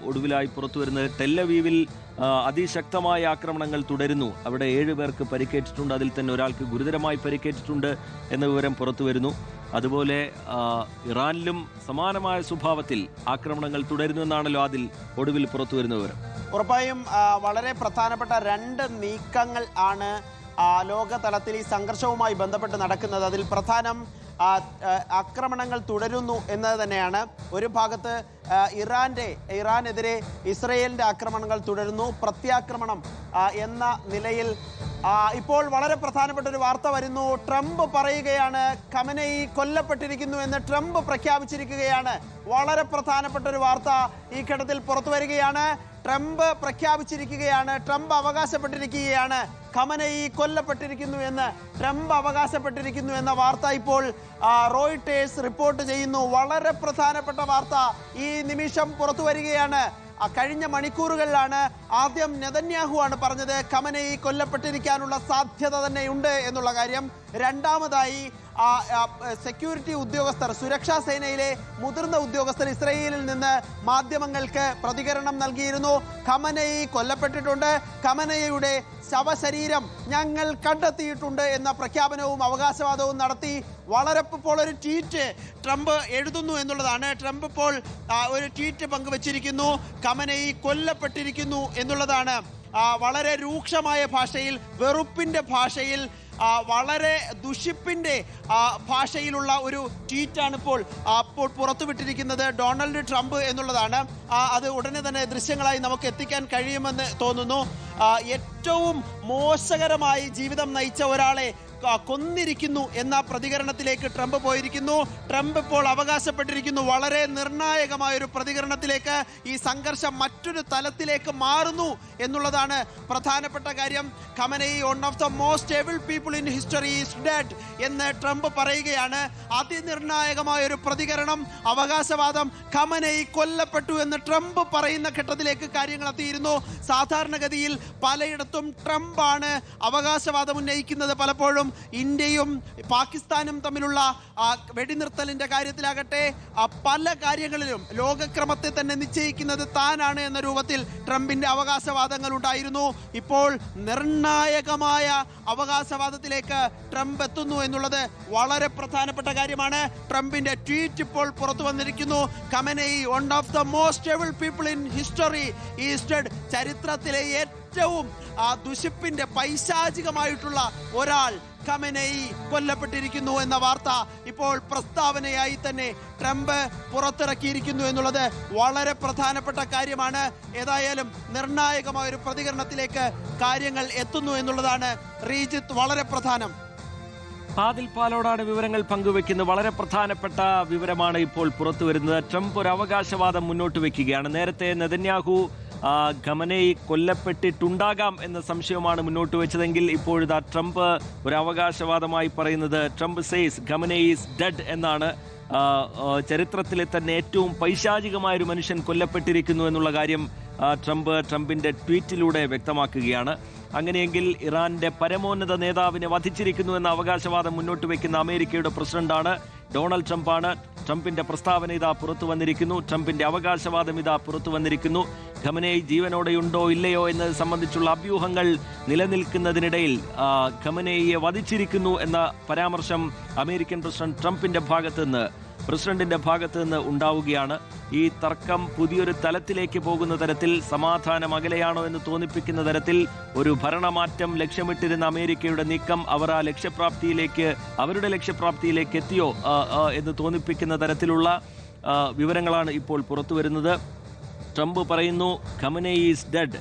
ഒടുവിലായി പുറത്തുവരുന്നത് ടെല്ലവീവിൽ അതിശക്തമായ ആക്രമണങ്ങൾ തുടരുന്നു. അവിടെ 7 പേർക്ക് പരിക്കേറ്റിട്ടുണ്ട്. അതിൽ തന്നെ ഒരാൾക്ക് ഗുരുതരമായി പരിക്കേറ്റിട്ടുണ്ട് എന്ന വിവരം പുറത്തുവരുന്നു. അതുപോലെ ഇറാനിലും സമാനമായ സ്വഭാവത്തിൽ ആക്രമണങ്ങൾ തുടരുന്നു എന്നാണല്ലോ അതിൽ ഒടുവിൽ പുറത്തുവരുന്ന വിവരം. ഉറപ്പായും വളരെ പ്രധാനപ്പെട്ട 2 നീക്കങ്ങൾ ആണ് ലോകതലത്തിൽ ഈ സംഘർഷവുമായി ബന്ധപ്പെട്ട് നടക്കുന്നത്. അതിൽ പ്രധാനം ആക്രമണങ്ങൾ തുടരുന്നു എന്നത് തന്നെയാണ്. ഒരു ഭാഗത്ത് ഇറാനെതിരെ ഇസ്രയേലിന്റെ ആക്രമണങ്ങൾ തുടരുന്നു. പ്രത്യാക്രമണം എന്ന നിലയിൽ ഇപ്പോൾ വളരെ പ്രധാനപ്പെട്ട ഒരു വാർത്ത വരുന്നു. ട്രംപ് പറയുകയാണ് ഖമനേയി കൊല്ലപ്പെട്ടിരിക്കുന്നു എന്ന് ട്രംപ് പ്രഖ്യാപിച്ചിരിക്കുകയാണ്. വളരെ പ്രധാനപ്പെട്ട ഒരു വാർത്ത ഈ ഘട്ടത്തിൽ പുറത്തു വരികയാണ്. ട്രംപ് പ്രഖ്യാപിച്ചിരിക്കുകയാണ്, ട്രംപ് അവകാശപ്പെട്ടിരിക്കുകയാണ് ഖമനേയി കൊല്ലപ്പെട്ടിരിക്കുന്നു എന്ന് ട്രംപ് അവകാശപ്പെട്ടിരിക്കുന്നു എന്ന വാർത്ത ഇപ്പോൾ റോയിട്ടേഴ്സ് റിപ്പോർട്ട് ചെയ്യുന്നു. വളരെ പ്രധാനപ്പെട്ട വാർത്ത ഈ നിമിഷം പുറത്തു വരികയാണ്. കഴിഞ്ഞ മണിക്കൂറുകളിലാണ് ആദ്യം നെതന്യാഹു ആണ് പറഞ്ഞത് ഖമനേയി കൊല്ലപ്പെട്ടിരിക്കാനുള്ള സാധ്യത തന്നെയുണ്ട് എന്നുള്ള കാര്യം. രണ്ടാമതായി സെക്യൂരിറ്റി ഉദ്യോഗസ്ഥർ, സുരക്ഷാ സേനയിലെ മുതിർന്ന ഉദ്യോഗസ്ഥർ ഇസ്രയേലിൽ നിന്ന് മാധ്യമങ്ങൾക്ക് പ്രതികരണം നൽകിയിരുന്നു. ഖമനേയി കൊല്ലപ്പെട്ടിട്ടുണ്ട്, ഖമനേയിയുടെ ശവശരീരം ഞങ്ങൾ കണ്ടെത്തിയിട്ടുണ്ട് എന്ന പ്രഖ്യാപനവും അവകാശവാദവും നടത്തി. വളരെ ഇപ്പോൾ ഒരു ട്വീറ്റ് ട്രംപ് എഴുതുന്നു എന്നുള്ളതാണ്. ട്രംപ് ഇപ്പോൾ ഒരു ട്വീറ്റ് പങ്കുവച്ചിരിക്കുന്നു. ഖമനേയി കൊല്ലപ്പെട്ടിരിക്കുന്നു എന്നുള്ളതാണ്. വളരെ രൂക്ഷമായ ഭാഷയിൽ, വെറുപ്പിന്റെ ഭാഷയിൽ, വളരെ ദുഷിപ്പിന്റെ ഭാഷയിലുള്ള ഒരു ട്വീറ്റാണ് ഇപ്പോൾ പുറത്തുവിട്ടിരിക്കുന്നത് ഡൊണാൾഡ് ട്രംപ് എന്നുള്ളതാണ്. അത് ഉടനെ തന്നെ ദൃശ്യങ്ങളായി നമുക്ക് എത്തിക്കാൻ കഴിയുമെന്ന് തോന്നുന്നു. ഏറ്റവും മോശകരമായി ജീവിതം നയിച്ച ഒരാളെ കൊന്നിരിക്കുന്നു എന്ന പ്രതികരണത്തിലേക്ക് ട്രംപ് പോയിരിക്കുന്നു. ട്രംപ് ഇപ്പോൾ അവകാശപ്പെട്ടിരിക്കുന്നു, വളരെ നിർണായകമായ ഒരു പ്രതികരണത്തിലേക്ക് ഈ സംഘർഷം മറ്റൊരു തലത്തിലേക്ക് മാറുന്നു എന്നുള്ളതാണ് പ്രധാനപ്പെട്ട കാര്യം. Khamenei one of the most able people in history is dead എന്ന് ട്രംപ് പറയുകയാണ്. അതിനിർണായകമായ ഒരു പ്രതികരണം, അവകാശവാദം, ഖമനേയി കൊല്ലപ്പെട്ടു എന്ന് ട്രംപ് പറയുന്ന ഘട്ടത്തിലേക്ക് കാര്യങ്ങൾ എത്തിയിരുന്നു. സാധാരണഗതിയിൽ പലയിടത്തും ട്രംപാണ് അവകാശവാദം ഉന്നയിക്കുന്നത്. പലപ്പോഴും ഇന്ത്യയും പാകിസ്ഥാനും തമ്മിലുള്ള വെടിനിർത്തലിന്റെ കാര്യത്തിലാകട്ടെ പല കാര്യങ്ങളിലും ലോകക്രമത്തെ തന്നെ നിശ്ചയിക്കുന്നത് താനാണ് എന്ന രൂപത്തിൽ ട്രംപിന്റെ അവകാശവാദങ്ങൾ ഉണ്ടായിരുന്നു. ഇപ്പോൾ നിർണായകമായ അവകാശവാദത്തിലേക്ക് ട്രംപ് എത്തുന്നു എന്നുള്ളത് വളരെ പ്രധാനപ്പെട്ട കാര്യമാണ്. ട്രംപിന്റെ ട്വീറ്റ് ഇപ്പോൾ പുറത്തു വന്നിരിക്കുന്നു. Khamenei one of the most able people in history is dead. ചരിത്രത്തിലെ ഏറ്റവും ദുഷിപ്പിന്റെ പൈശാചികമായിട്ടുള്ള ഒരാൾ ഖമനേയി കൊല്ലപ്പെട്ടിരിക്കുന്നു എന്ന വാർത്ത ഇപ്പോൾ പ്രസ്താവനയായി തന്നെ ട്രംപ് പുറത്തിറക്കിയിരിക്കുന്നു എന്നുള്ളത് വളരെ പ്രധാനപ്പെട്ട കാര്യമാണ്. ഏതായാലും നിർണായകമായ ഒരു പ്രതികരണത്തിലേക്ക് കാര്യങ്ങൾ എത്തുന്നു എന്നുള്ളതാണ് റീജിത്ത് വളരെ പ്രധാനം. ആദിൽ പാലോടാണ് വിവരങ്ങൾ പങ്കുവെക്കുന്നത്. വളരെ പ്രധാനപ്പെട്ട വിവരമാണ് ഇപ്പോൾ പുറത്തു വരുന്നത്. ട്രംപ് ഒരു അവകാശവാദം മുന്നോട്ട് വെക്കുകയാണ്. നേരത്തെ നെതന്യാഹു ഖമനേയി കൊല്ലപ്പെട്ടിട്ടുണ്ടാകാം എന്ന സംശയമാണ് മുന്നോട്ട് വെച്ചതെങ്കിൽ ഇപ്പോഴിതാ ട്രംപ് ഒരു അവകാശവാദമായി പറയുന്നത് Trump says Khamenei is dead എന്നാണ്. ചരിത്രത്തിലെ തന്നെ ഏറ്റവും പൈശാചികമായ ഒരു മനുഷ്യൻ കൊല്ലപ്പെട്ടിരിക്കുന്നു എന്നുള്ള കാര്യം ട്രംപിന്റെ ട്വീറ്റിലൂടെ വ്യക്തമാക്കുകയാണ്. അങ്ങനെയെങ്കിൽ ഇറാന്റെ പരമോന്നത നേതാവിനെ വധിച്ചിരിക്കുന്നു എന്ന അവകാശവാദം മുന്നോട്ട് വയ്ക്കുന്ന അമേരിക്കയുടെ പ്രസിഡന്റാണ് ഡൊണാൾഡ് ട്രംപാണ്. ട്രംപിന്റെ പ്രസ്താവന ഇതാ പുറത്തു വന്നിരിക്കുന്നു. ട്രംപിന്റെ അവകാശവാദം ഇതാ പുറത്തു വന്നിരിക്കുന്നു. ഖമനേയി ജീവനോടെയുണ്ടോ ഇല്ലയോ എന്നത് സംബന്ധിച്ചുള്ള അഭ്യൂഹങ്ങൾ നിലനിൽക്കുന്നതിനിടയിൽ ഖമനേയിയെ വധിച്ചിരിക്കുന്നു എന്ന പരാമർശം അമേരിക്കൻ പ്രസിഡന്റ് പ്രസിഡന്റിന്റെ ഭാഗത്ത് നിന്ന് ഉണ്ടാവുകയാണ്. ഈ തർക്കം പുതിയൊരു തലത്തിലേക്ക് പോകുന്ന തരത്തിൽ, സമാധാനം അകലെയാണോ എന്ന് തോന്നിപ്പിക്കുന്ന തരത്തിൽ ഒരു ഭരണമാറ്റം ലക്ഷ്യമിട്ടിരുന്ന അമേരിക്കയുടെ നീക്കം അവരുടെ ലക്ഷ്യപ്രാപ്തിയിലേക്ക് എത്തിയോ എന്ന് തോന്നിപ്പിക്കുന്ന തരത്തിലുള്ള വിവരങ്ങളാണ് ഇപ്പോൾ പുറത്തു വരുന്നത്. ട്രംപ് പറയുന്നു ഖമനേയി ഈസ് ഡെഡ്.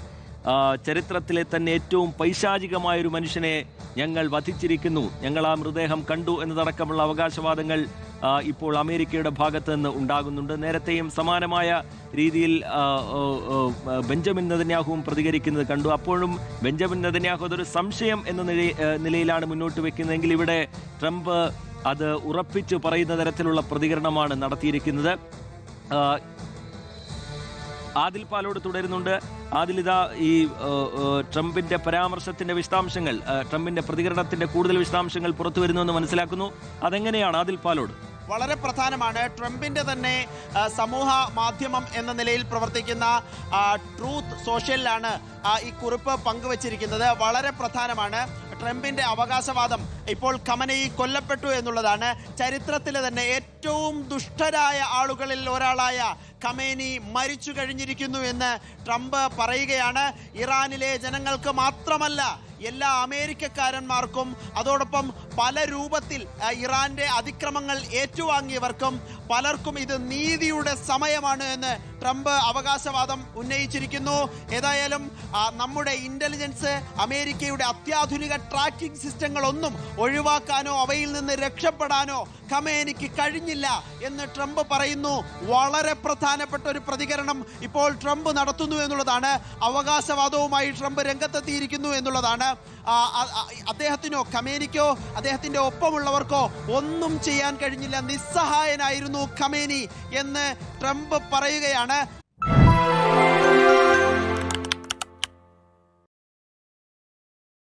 ചരിത്രത്തിലെ തന്നെ ഏറ്റവും പൈശാചികമായ ഒരു മനുഷ്യനെ ഞങ്ങൾ വധിച്ചിരിക്കുന്നു, ഞങ്ങൾ ആ മൃതദേഹം കണ്ടു എന്നതടക്കമുള്ള അവകാശവാദങ്ങൾ ഇപ്പോൾ അമേരിക്കയുടെ ഭാഗത്ത് നിന്ന് ഉണ്ടാകുന്നുണ്ട്. നേരത്തെയും സമാനമായ രീതിയിൽ ബെഞ്ചമിൻ നെതന്യാഹുവും പ്രതികരിക്കുന്നത് കണ്ടു. അപ്പോഴും ബെഞ്ചമിൻ നെതന്യാഹു അതൊരു സംശയം എന്ന നിലയിലാണ് മുന്നോട്ട് വെക്കുന്നതെങ്കിൽ ഇവിടെ ട്രംപ് അത് ഉറപ്പിച്ചു പറയുന്ന തരത്തിലുള്ള പ്രതികരണമാണ് നടത്തിയിരിക്കുന്നത്. ആദിൽ പാലോട് തുടരുന്നുണ്ട്. ആദിലിത, ഈ ട്രംപിന്റെ പരാമർശത്തിന്റെ വിശദാംശങ്ങൾ, ട്രംപിന്റെ പ്രതികരണത്തിന്റെ കൂടുതൽ വിശദാംശങ്ങൾ പുറത്തു വരുന്നുവെന്ന് മനസ്സിലാക്കുന്നു. അതെങ്ങനെയാണ് ആദിൽ പാലോട്? വളരെ പ്രധാനമാണ്. ട്രംപിന്റെ തന്നെ സമൂഹ മാധ്യമം എന്ന നിലയിൽ പ്രവർത്തിക്കുന്ന ട്രൂത്ത് സോഷ്യലിലാണ് ഈ കുറിപ്പ് പങ്കുവച്ചിരിക്കുന്നത്. വളരെ പ്രധാനമാണ്. ട്രംപിന്റെ അവകാശവാദം ഇപ്പോൾ ഖമനയി കൊല്ലപ്പെട്ടു എന്നുള്ളതാണ്. ചരിത്രത്തിലെ തന്നെ ഏറ്റവും ദുഷ്ടരായ ആളുകളിൽ ഒരാളായ ഖമേനി മരിച്ചു കഴിഞ്ഞിരിക്കുന്നു എന്ന് ട്രംപ് പറയുകയാണ്. ഇറാനിലെ ജനങ്ങൾക്ക് മാത്രമല്ല, എല്ലാ അമേരിക്കക്കാരന്മാർക്കും അതോടൊപ്പം പല രൂപത്തിൽ ഇറാന്റെ അതിക്രമങ്ങൾ ഏറ്റുവാങ്ങിയവർക്കും പലർക്കും ഇത് നീതിയുടെ സമയമാണ് എന്ന് ട്രംപ് അവകാശവാദം ഉന്നയിച്ചിരിക്കുന്നു. ഏതായാലും നമ്മുടെ ഇന്റലിജൻസ് അമേരിക്കയുടെ അത്യാധുനിക ട്രാക്കിംഗ് സിസ്റ്റങ്ങളൊന്നും ഒഴിവാക്കാനോ അവയിൽ നിന്ന് രക്ഷപ്പെടാനോ ഖമേനിക്ക് കഴിഞ്ഞില്ല എന്ന് ട്രംപ് പറയുന്നു. വളരെ പ്രധാനപ്പെട്ട ഒരു പ്രതികരണം ഇപ്പോൾ ട്രംപ് നടത്തുന്നു എന്നുള്ളതാണ്. അവകാശവാദവുമായി ട്രംപ് രംഗത്തെത്തിയിരിക്കുന്നു എന്നുള്ളതാണ്. അദ്ദേഹത്തിനോ ഖമേനിക്കോ അദ്ദേഹത്തിന്റെ ഒപ്പമുള്ളവർക്കോ ഒന്നും ചെയ്യാൻ കഴിഞ്ഞില്ല, നിസ്സഹായനായിരുന്നു ഖമേനി എന്ന് ട്രംപ് പറയുകയാണ്.